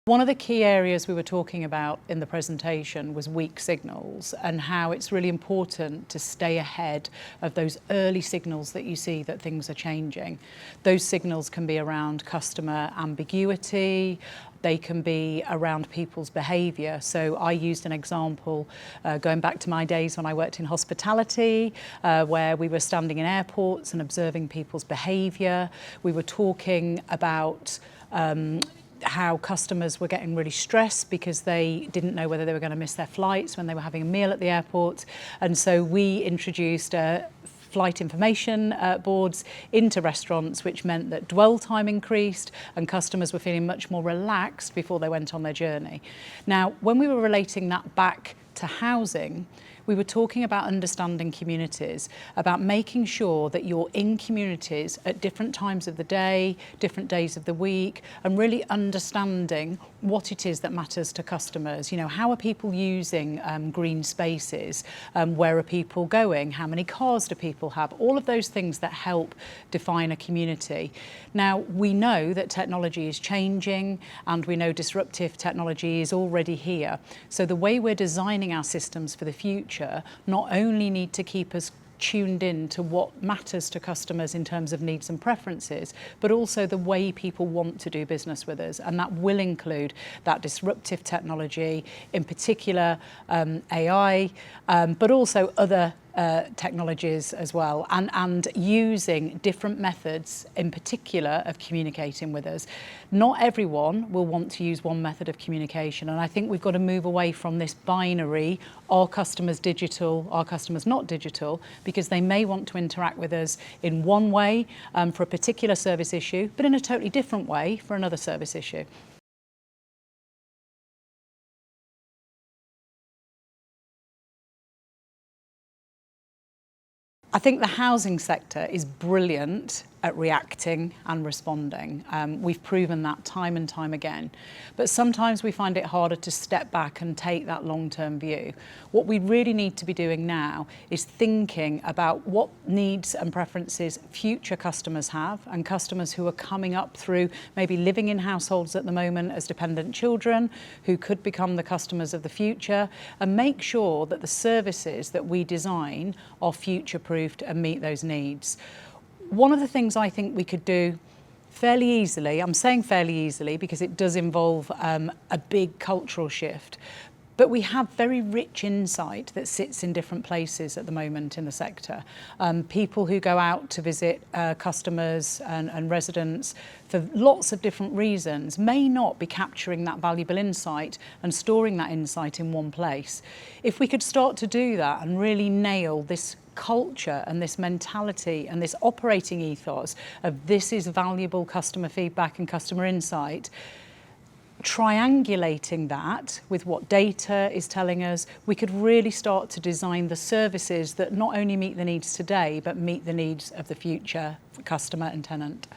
One of the key areas we were talking about in the presentation was weak signals and how it's really important to stay ahead of those early signals that you see that things are changing. Those signals can be around customer ambiguity, they can be around people's behaviour. So I used an example going back to my days when I worked in hospitality, where we were standing in airports and observing people's behaviour. We were talking about how customers were getting really stressed because they didn't know whether they were going to miss their flights when they were having a meal at the airport. And so we introduced flight information boards into restaurants, which meant that dwell time increased and customers were feeling much more relaxed before they went on their journey. Now, when we were relating that back to housing, we were talking about understanding communities, about making sure that you're in communities at different times of the day, different days of the week, and really understanding what it is that matters to customers. You know, how are people using green spaces? Where are people going? How many cars do people have? All of those things that help define a community. Now, we know that technology is changing and we know disruptive technology is already here. So the way we're designing our systems for the future not only need to keep us tuned in to what matters to customers in terms of needs and preferences, but also the way people want to do business with us. And that will include that disruptive technology, in particular AI, but also other technologies as well, and using different methods in particular of communicating with us. Not everyone will want to use one method of communication, and I think we've got to move away from this binary, are customers digital, are customers not digital, because they may want to interact with us in one way for a particular service issue, but in a totally different way for another service issue. I think the housing sector is brilliant at reacting and responding. We've proven that time and time again. But sometimes we find it harder to step back and take that long-term view. What we really need to be doing now is thinking about what needs and preferences future customers have, and customers who are coming up through maybe living in households at the moment as dependent children who could become the customers of the future, and make sure that the services that we design are future-proofed and meet those needs. One of the things I think we could do fairly easily, I'm saying fairly easily because it does involve a big cultural shift, but we have very rich insight that sits in different places at the moment in the sector. People who go out to visit customers and residents for lots of different reasons may not be capturing that valuable insight and storing that insight in one place. If we could start to do that and really nail this culture and this mentality and this operating ethos of this is valuable customer feedback and customer insight, triangulating that with what data is telling us, we could really start to design the services that not only meet the needs today, but meet the needs of the future for customer and tenant.